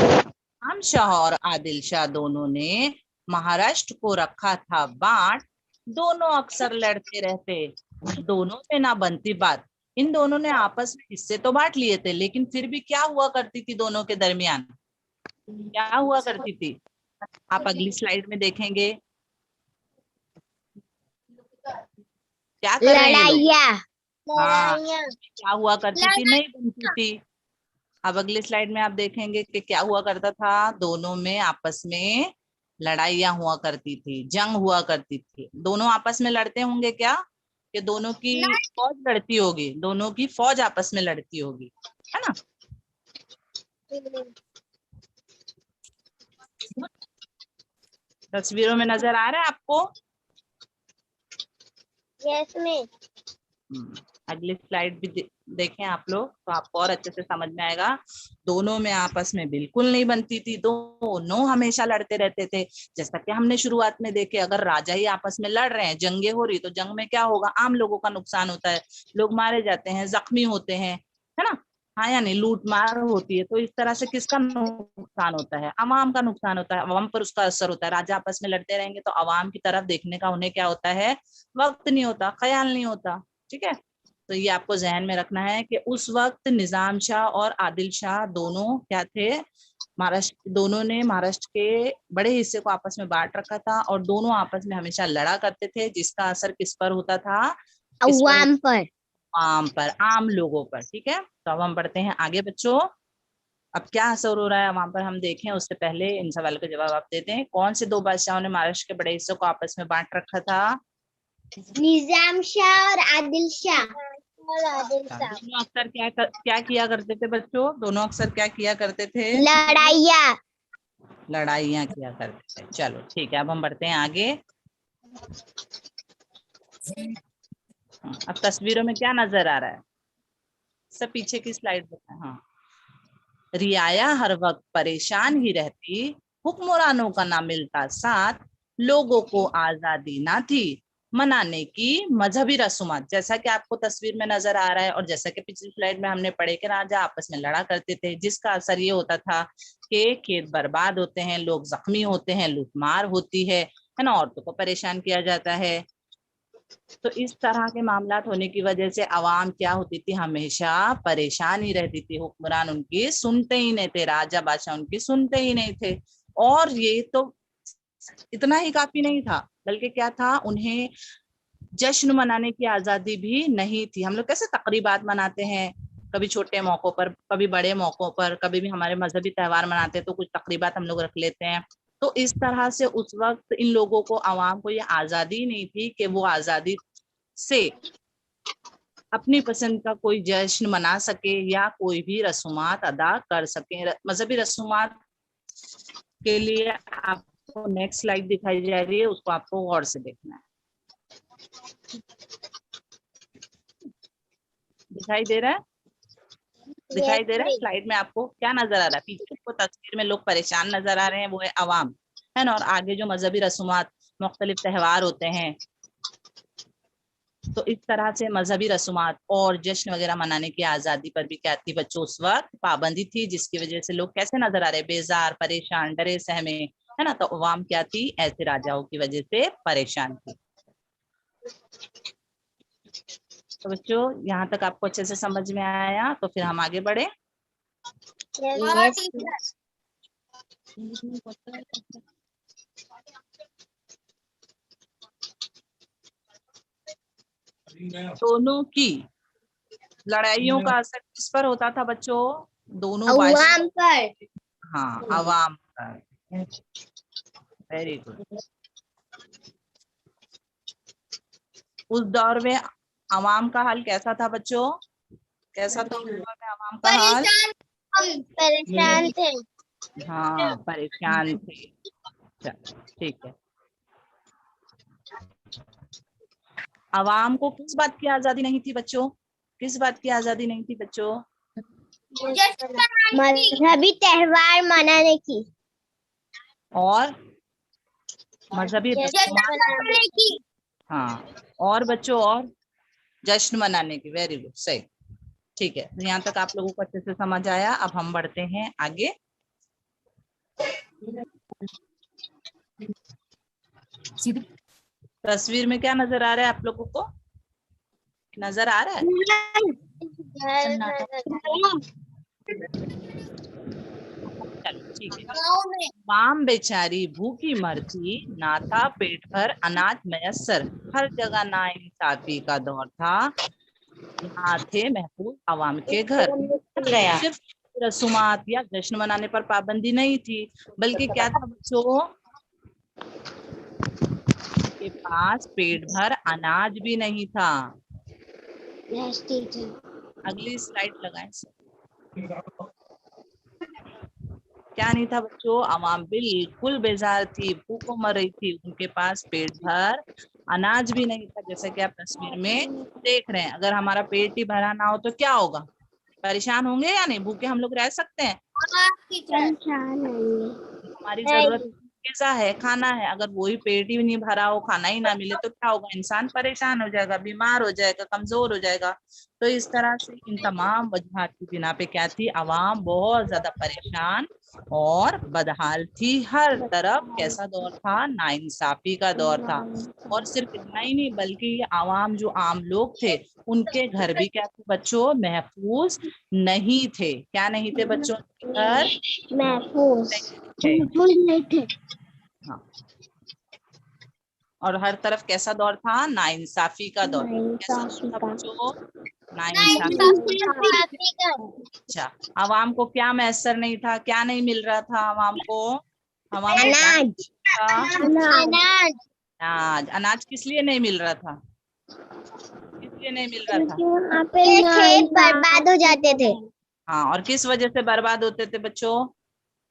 Speaker 2: निजाम शाह और आदिल शाह दोनों ने महाराष्ट्र को रखा था बांट। दोनों अक्सर लड़ते रहते, दोनों में ना बनती बात। इन दोनों ने आपस में हिस्से तो बांट लिए थे, लेकिन फिर भी क्या हुआ करती थी दोनों के दरमियान? क्या हुआ करती थी? आप अगली स्लाइड में देखेंगे। क्या कर रहे हैं ये लोग? हाँ, क्या हुआ करती थी? नहीं बनती थी। अब अगली स्लाइड में आप देखेंगे कि क्या हुआ करता था। दोनों में आपस में लड़ाइयां हुआ करती थी, जंग हुआ करती थी। दोनों आपस में लड़ते होंगे क्या? कि दोनों की फौज लड़ती होगी, दोनों की फौज आपस में लड़ती होगी, है ना। तस्वीरों में नजर आ रहा है आपको?
Speaker 4: यस में।
Speaker 2: अगली स्लाइड भी देखें आप लोग, तो आपको और अच्छे से समझ में आएगा। दोनों में आपस में बिल्कुल नहीं बनती थी, दोनों हमेशा लड़ते रहते थे। जैसा कि हमने शुरुआत में देखे, अगर राजा ही आपस में लड़ रहे हैं, जंगे हो रही, तो जंग में क्या होगा? आम लोगों का नुकसान होता है, लोग मारे जाते हैं, जख्मी होते हैं, है ना। हाँ, यानी लूट मार होती है। तो इस तरह से किसका नुकसान होता है? अवाम का नुकसान होता है, अवाम पर उसका असर होता है। राजा आपस में लड़ते रहेंगे तो अवाम की तरफ देखने का उन्हें क्या होता है? वक्त नहीं होता, ख्याल नहीं होता। ठीक है, तो ये आपको जहन में रखना है कि उस वक्त निजाम शाह और आदिल शाह दोनों क्या थे? दोनों ने महाराष्ट्र के बड़े हिस्से को आपस में बांट रखा था, और दोनों आपस में हमेशा लड़ा करते थे, जिसका असर किस पर होता था?
Speaker 4: अवाम पर।
Speaker 2: आम पर, आम लोगों पर। ठीक है, तो अब हम बढ़ते हैं आगे बच्चों। अब क्या असर हो रहा है वहां पर हम देखें, उससे पहले इन सवालों के जवाब आप देते हैं। कौन से 2 बादशाहों ने महाराष्ट्र के बड़े हिस्सों को आपस में बांट रखा था?
Speaker 4: निजाम शाह और आदिल शाह।
Speaker 2: दोनों अक्सर क्या किया करते थे बच्चों? दोनों अक्सर क्या किया करते थे? लड़ाइयाँ किया करते थे। चलो ठीक है, अब हम बढ़ते हैं आगे। अब तस्वीरों में क्या नजर आ रहा है? सब पीछे की स्लाइड बताएं। हाँ, रियाया हर वक्त परेशान ही रहती, हुक्मरानों का ना मिलता साथ, लोगों को आजादी ना थी मनाने की मजहबी रसूमात। जैसा कि आपको तस्वीर में नजर आ रहा है और जैसा कि पिछली स्लाइड में हमने पढ़े कि राजा आपस में लड़ा करते थे, जिसका असर ये होता था कि खेत बर्बाद होते हैं, लोग जख्मी होते हैं, लूटमार होती है ना, औरतों को परेशान किया जाता है। तो इस तरह के मामलात होने की वजह से अवाम क्या होती थी? हमेशा परेशान ही रहती थी। हुक्मरान उनकी सुनते ही नहीं थे, राजा बादशाह उनकी सुनते ही नहीं थे। और ये तो इतना ही काफी नहीं था, बल्कि क्या था, उन्हें जश्न मनाने की आजादी भी नहीं थी। हम लोग कैसे तकरीबात मनाते हैं, कभी छोटे मौकों पर, कभी बड़े मौकों पर, कभी भी हमारे मजहबी त्योहार मनाते हैं तो कुछ तकरीबात हम लोग रख लेते हैं। तो इस तरह से उस वक्त इन लोगों को, आवाम को, ये आजादी नहीं थी कि वो आजादी से अपनी पसंद का कोई जश्न मना सके या कोई भी रसूमात अदा कर सके। मजहबी रसूमात के लिए आपको नेक्स्ट स्लाइड दिखाई जा रही है, उसको आपको गौर से देखना है। दिखाई दे रहा है? दिखाई दे रहा है? स्लाइड में आपको क्या नजर आ रहा है? पीछे को तस्वीर में लोग परेशान नजर आ रहे हैं, वो है अवाम, है ना, और आगे जो मजहबी रसूमात, मुख्तलिफ त्योहार होते हैं। तो इस तरह से मजहबी रसूमात और जश्न वगैरह मनाने की आजादी पर भी क्या थी बच्चों? उस वक्त पाबंदी थी, जिसकी वजह से लोग कैसे नजर आ रहे? बेजार, परेशान, डरे सहमे, है ना। तो अवाम क्या थी? ऐसे राजाओं की वजह से परेशान थी। तो बच्चों यहाँ तक आपको अच्छे से समझ में आया? तो फिर हम आगे बढ़े। दोनों की लड़ाइयों का असर किस पर होता था बच्चों? दोनों
Speaker 4: अवाम पर।
Speaker 2: हाँ, अवाम पर। Very good. उस दौर में अवाम का हाल कैसा था बच्चों? कैसा था उस दौर में अवाम का हाल?
Speaker 4: परेशान थे।
Speaker 2: हाँ, परेशान थे। ठीक है। अवाम को किस बात की आजादी नहीं थी बच्चों? किस बात की आजादी नहीं थी बच्चों?
Speaker 4: मजहबी त्योहार मनाने की
Speaker 2: और मजहबी रस्मात। हाँ, और बच्चों, और जश्न मनाने की। वेरी गुड, सही, ठीक है। यहाँ तक आप लोगों को अच्छे से समझ आया। अब हम बढ़ते हैं आगे। तस्वीर में क्या नजर आ रहा है आप लोगों को? नजर आ रहा है? चलो ठीक है। माम बेचारी भूखी मरती, ना था पेट भर अनाज मयस्सर, हर जगह नाइंसाफी का दौर था, यहाँ थे महफूज अवाम के घर। सिर्फ रसूमात या जश्न मनाने पर पाबंदी नहीं थी, बल्कि क्या था बच्चों? के पास पेट भर अनाज भी नहीं था। अगली स्लाइड लगाएं। क्या नहीं था बच्चों? अवाम बिल्कुल बेजार थी, भूखों मर रही थी, उनके पास पेट भर अनाज भी नहीं था। जैसा कि आप तस्वीर में देख रहे हैं, अगर हमारा पेट ही भरा ना हो तो क्या होगा? परेशान होंगे या नहीं? भूखे हम लोग रह सकते हैं? हमारी जरूरत ग़िज़ा है, खाना है, अगर वही पेट ही नहीं भरा हो, खाना ही ना मिले तो क्या होगा? इंसान परेशान हो जाएगा, बीमार हो जाएगा, कमजोर हो जाएगा। तो इस तरह से इन तमाम वजूहात की बिना पे क्या थी? अवाम बहुत ज्यादा परेशान और बदहाल थी। हर तरफ कैसा दौर था? नाइंसाफी का दौर था। और सिर्फ इतना ही नहीं, बल्कि ये आवाम, जो आम लोग थे, उनके घर भी क्या थे बच्चों? महफूज नहीं थे। क्या नहीं थे बच्चों? घर
Speaker 4: महफूज नहीं थे।
Speaker 2: हाँ। और हर तरफ कैसा दौर था? नाइंसाफी का दौर। कैसा दौर था बच्चों? नाइंसाफी। अच्छा, आवाम को क्या मैसर नहीं था? क्या नहीं मिल रहा था आवाम को? आवाम को क्या नहीं मिल रहा था? अनाज। अनाज किस लिए नहीं मिल रहा था? किस ये नहीं मिल रहा था।
Speaker 4: वहाँ पे खेत बर्बाद हो जाते थे।
Speaker 2: हाँ, और किस वजह से बर्बाद होते थे बच्चों?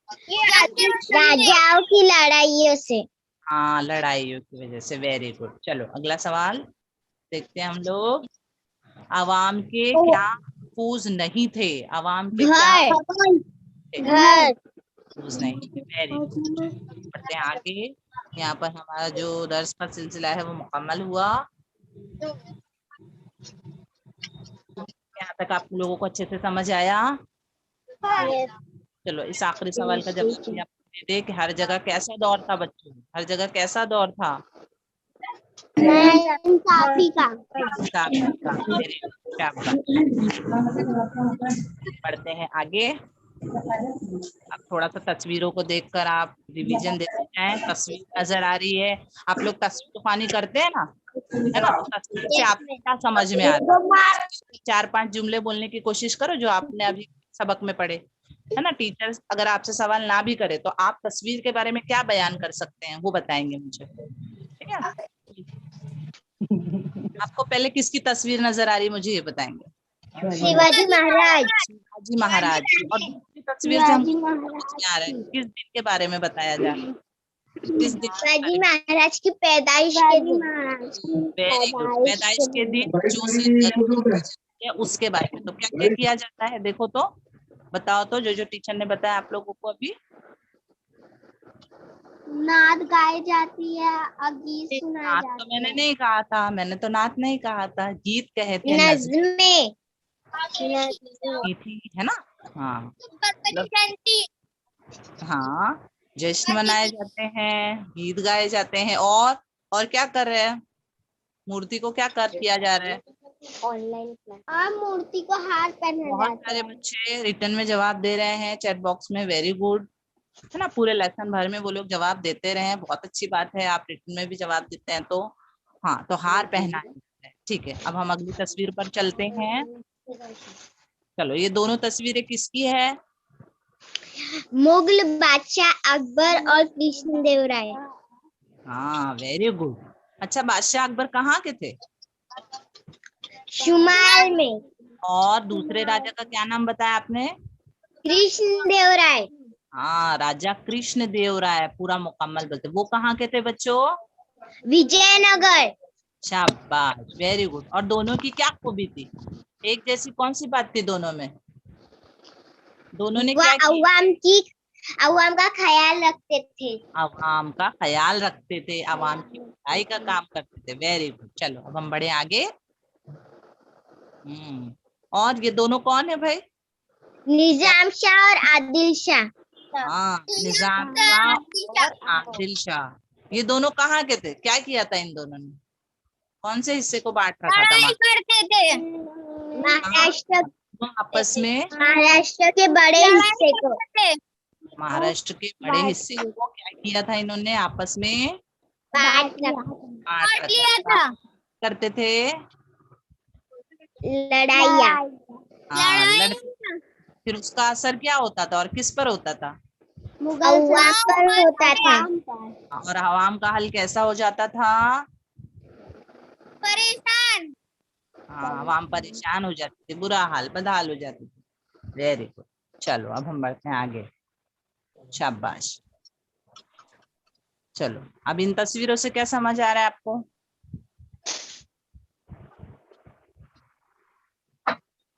Speaker 4: राजाओं की लड़ाइयों से।
Speaker 2: हाँ, लड़ाइयों की वजह से। Very good. चलो अगला सवाल देखते हैं हम लोग। अवाम के क्या महफूज नहीं थे? अवाम के क्या
Speaker 4: घर
Speaker 2: महफूज नहीं थे? Very good. बढ़ते हैं आगे। यहाँ पर हमारा जो दर्स का सिलसिला है वो मुकम्मल हुआ। यहाँ तक आप लोगों को अच्छे से समझ आया? चलो इस आखिरी सवाल का जवाब भी आप दे दे कि हर जगह कैसा दौर था बच्चों? हर जगह कैसा दौर था?
Speaker 4: इंसाफी का।
Speaker 2: इंसाफी का। Very good, शाबाश। बढ़ते हैं आगे। अब थोड़ा सा तस्वीरों को देखकर आप रिवीजन देते जाएं। तस्वीर नजर आ रही है, आप लोग तस्वीर तूफानी करते हैं ना, है ना? तो तस्वीर से आपको क्या समझ में आ रहा है? 4-5 जुमले बोलने की कोशिश करो जो आपने अभी सबक में पढ़े, है ना? टीचर्स अगर आपसे सवाल ना भी करे तो आप तस्वीर के बारे में क्या बयान कर सकते हैं वो बताएंगे मुझे, ठीक है? आपको पहले किसकी तस्वीर नजर आ रही है मुझे ये बताएंगे?
Speaker 4: शिवाजी महाराज।
Speaker 2: शिवाजी महाराज। और दूसरी तस्वीर से हमको समझ में आ रहा है किस दिन के बारे में बताया जा रहा है? किस दिन?
Speaker 4: शिवाजी महाराज की पैदाइश के दिन।
Speaker 2: Very good. पैदाइश के दिन जो से उसके बारे में। तो क्या क्या किया जाता है देखो तो, बताओ तो, जो टीचर ने बताया आप लोगों को अभी।
Speaker 4: नात गाई जाती है और गीत सुनाया
Speaker 2: नात
Speaker 4: जाता
Speaker 2: तो मैंने नहीं कहा था, मैंने तो नात नहीं कहा था, गीत कहते हैं।
Speaker 4: नज़्में
Speaker 2: थी, है ना? हाँ, हाँ, जश्न मनाए जाते हैं, गीत गाए जाते हैं। और क्या कर रहे हैं? मूर्ति को क्या किया जा रहा है?
Speaker 4: Online class. और मूर्ति को हार पहना
Speaker 2: बहुत
Speaker 4: जाता
Speaker 2: सारे
Speaker 4: है।
Speaker 2: बच्चे रिटर्न में जवाब दे रहे हैं चैट बॉक्स में। वेरी गुड, है ना? पूरे लेसन भर में वो लोग जवाब देते रहे, बहुत अच्छी बात है। आप रिटर्न में भी जवाब देते हैं तो हाँ, तो हार पहना है। ठीक है, अब हम अगली तस्वीर पर चलते हैं। चलो, ये दोनों तस्वीरें किसकी है?
Speaker 4: मुगल बादशाह अकबर और कृष्णदेवराय।
Speaker 2: हाँ, वेरी गुड। अच्छा, बादशाह अकबर कहाँ के थे?
Speaker 4: शुमाल में।
Speaker 2: और दूसरे राजा का क्या नाम बताया आपने?
Speaker 4: कृष्णदेवराय।
Speaker 2: हाँ, राजा कृष्णदेवराय। पूरा मुकम्मल बोलते। वो कहाँ के थे बच्चों?
Speaker 4: विजयनगर।
Speaker 2: शाबाश, वेरी गुड। और दोनों की क्या खूबी थी? एक जैसी कौन सी बात थी दोनों में? दोनों ने क्या किया?
Speaker 4: अवाम का ख्याल रखते थे।
Speaker 2: अवाम का ख्याल रखते थे, अवाम की भलाई का काम करते थे। Very good. चलो अब हम बढ़े आगे। और ये दोनों कौन है भाई?
Speaker 4: निजाम शाह और आदिल शाह।
Speaker 2: हाँ, निजाम शाह और आदिल शाह। ये दोनों कहाँ के थे? क्या किया था इन दोनों ने? कौन से हिस्से को बांट रखा था?
Speaker 4: करते थे। महाराष्ट्र।
Speaker 2: आपस में
Speaker 4: महाराष्ट्र के बड़े हिस्से को।
Speaker 2: महाराष्ट्र के बड़े हिस्से को क्या किया था इन्होंने? आपस में
Speaker 4: बांट
Speaker 2: लिया था। करते थे
Speaker 4: लड़ाइया।
Speaker 2: हाँ, फिर उसका असर क्या होता था और किस पर होता था?
Speaker 4: अवाम पर होता था।
Speaker 2: और अवाम का हाल कैसा हो जाता था?
Speaker 4: परेशान।
Speaker 2: हाँ, अवाम परेशान हो जाती थी, बुरा हाल, बदहाल हो जाती थी। Very good. चलो अब हम बढ़ते हैं आगे। शाबाश। चलो, अब इन तस्वीरों से क्या समझ आ रहा है आपको?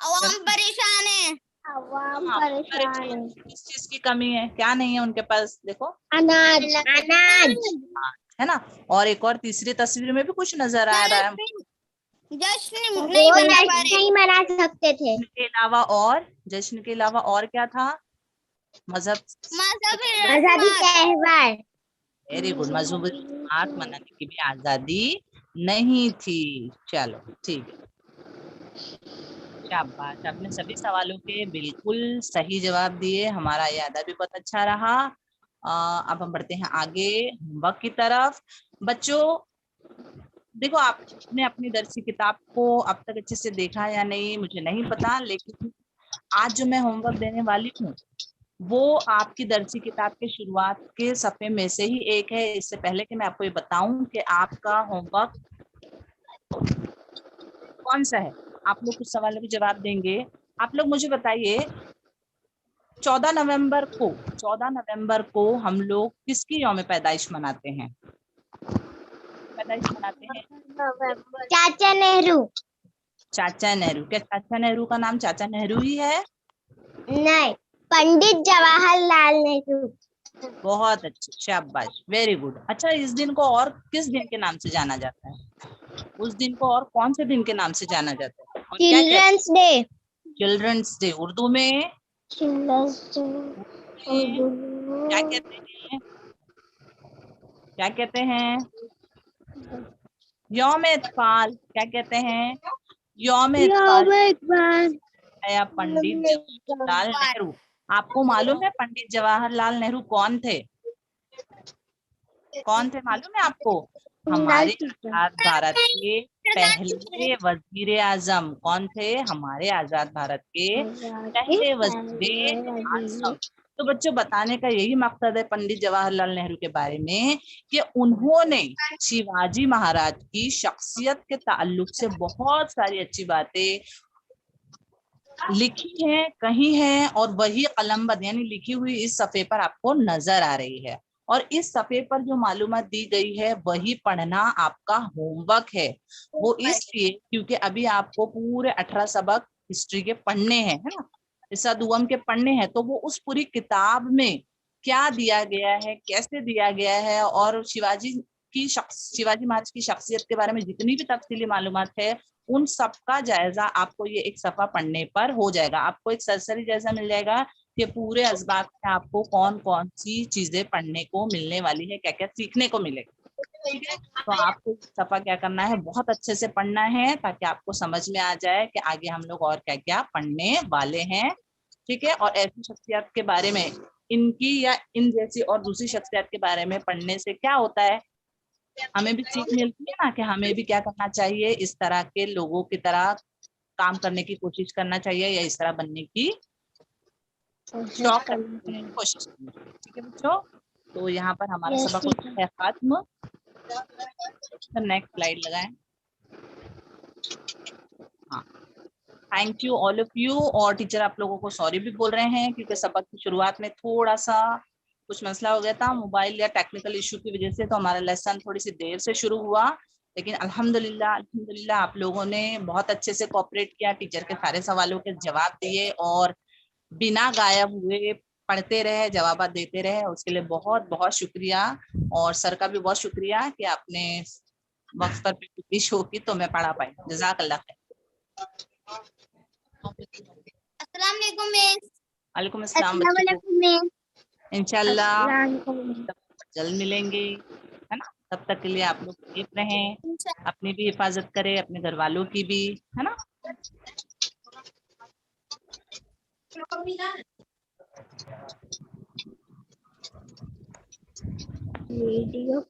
Speaker 4: अवाम परेशान है। अवाम परेशान है।
Speaker 2: किस चीज की कमी है? क्या नहीं है उनके पास? देखो,
Speaker 4: अनाज। अनाज
Speaker 2: है ना? और एक और तीसरी तस्वीर में भी कुछ नजर आ रहा है।
Speaker 4: जश्न नहीं मना सकते थे।
Speaker 2: के अलावा और, जश्न के अलावा और क्या था?
Speaker 4: मजहबी त्योहार।
Speaker 2: Very good. मजहबी त्योहार मनाने की भी आजादी नहीं थी। चलो ठीक है, शाबाश। आपने सभी सवालों के बिल्कुल सही जवाब दिए। हमारा ये अदा भी बहुत अच्छा रहा। अब हम बढ़ते हैं आगे होमवर्क की तरफ। बच्चों देखो, आपने अपनी दर्सी किताब को अब तक अच्छे से देखा या नहीं मुझे नहीं पता, लेकिन आज जो मैं होमवर्क देने वाली हूँ वो आपकी दर्सी किताब के शुरुआत के सफे में से ही एक है। इससे पहले कि मैं आपको ये बताऊं कि आपका होमवर्क कौन सा है? आप लोग कुछ सवालों के जवाब देंगे। आप लोग मुझे बताइए 14 नवंबर को हम लोग किसकी यौम पैदाइश मनाते हैं? पैदाइश मनाते हैं
Speaker 4: चाचा नेहरू।
Speaker 2: चाचा नेहरू। क्या चाचा नेहरू का नाम चाचा नेहरू ही है?
Speaker 4: नहीं, पंडित जवाहरलाल नेहरू।
Speaker 2: बहुत अच्छे, शाबाश, वेरी गुड। अच्छा, इस दिन को और किस दिन के नाम से जाना जाता है? उस दिन को और कौन से दिन के नाम से जाना जाता है? और क्या कहते हैं?
Speaker 4: Children's day.
Speaker 2: Children's day. Urdu में
Speaker 4: चिल्ड्रंस डे
Speaker 2: क्या कहते हैं? क्या कहते हैं? यौम इत्फाल। क्या कहते हैं? यौम इत्फाल या पंडित जवाहरलाल नेहरू। आपको मालूम है पंडित जवाहरलाल नेहरू कौन थे? कौन थे मालूम है आपको? हमारे आजाद भारत के पहले वजीर आजम। कौन थे? हमारे आजाद भारत के पहले वजीर आजम। तो बच्चों, बताने का यही मकसद है पंडित जवाहरलाल नेहरू के बारे में कि उन्होंने शिवाजी महाराज की शख्सियत के ताल्लुक से बहुत सारी अच्छी बातें लिखी हैं, कही हैं, और वही कलमबंद यानी लिखी हुई इस सफ़े पर आपको नजर आ रही है। और इस सफ़े पर जो मालूमात दी गई है वही पढ़ना आपका होमवर्क है। वो इसलिए क्योंकि अभी आपको पूरे 18 सबक हिस्ट्री के पढ़ने हैं, है ना, इसा दुआम के पढ़ने हैं। तो वो उस पूरी किताब में क्या दिया गया है, कैसे दिया गया है, और शिवाजी महाराज की शख्सियत के बारे में जितनी भी तफसीली मालूमात है उन सब का जायजा आपको ये एक सफा पढ़ने पर हो जाएगा। आपको एक सरसरी जैसा मिल जाएगा कि पूरे अजबाक में आपको कौन कौन सी चीजें पढ़ने को मिलने वाली है, क्या क्या सीखने को मिलेगा। ठीक है, तो आपको सफा क्या करना है, बहुत अच्छे से पढ़ना है ताकि आपको समझ में आ जाए कि आगे हम लोग और क्या क्या पढ़ने वाले हैं। ठीक है, और ऐसी शख्सियत के बारे में, इनकी या इन जैसी और दूसरी शख्सियत के बारे में पढ़ने से क्या होता है, हमें भी सीख मिलती है ना कि हमें भी क्या करना चाहिए, इस तरह के लोगों की तरह काम करने की कोशिश करना चाहिए या इस तरह बनने की शौक करने की कोशिश करनी चाहिए। ठीक है बच्चों, तो यहाँ पर हमारा सबक होता है खत्म। नेक्स्ट स्लाइड लगाएं। हाँ, thank you all of you. और टीचर आप लोगों को सॉरी भी बोल रहे हैं क्योंकि सबक की शुरुआत में थोड़ा सा कुछ मसला हो गया था मोबाइल या टेक्निकल इशू की वजह से, तो हमारा लेसन थोड़ी सी देर से शुरू हुआ। लेकिन अल्हम्दुलिल्लाह आप लोगों ने बहुत अच्छे से कोऑपरेट किया, टीचर के सारे सवालों के जवाब दिए और बिना गायब हुए पढ़ते रहे, जवाब देते रहे। उसके लिए बहुत बहुत शुक्रिया, और सर का भी बहुत शुक्रिया कि आपने वक्त पर पेश हो की तो मैं पढ़ा पाई। जज़ाकल्लाह खैर।
Speaker 4: अस्सलाम वालेकुम मिस।
Speaker 2: वालेकुम अस्सलाम
Speaker 4: अस्सलाम वालेकुम मिस।
Speaker 2: इंशाल्लाह
Speaker 4: अस्सलाम
Speaker 2: जल्द मिलेंगे, है ना। तब तक के लिए आप लोग सेफ रहें, अपनी भी हिफाजत करें, अपने घर वालों की भी, है ना।
Speaker 4: वीडियो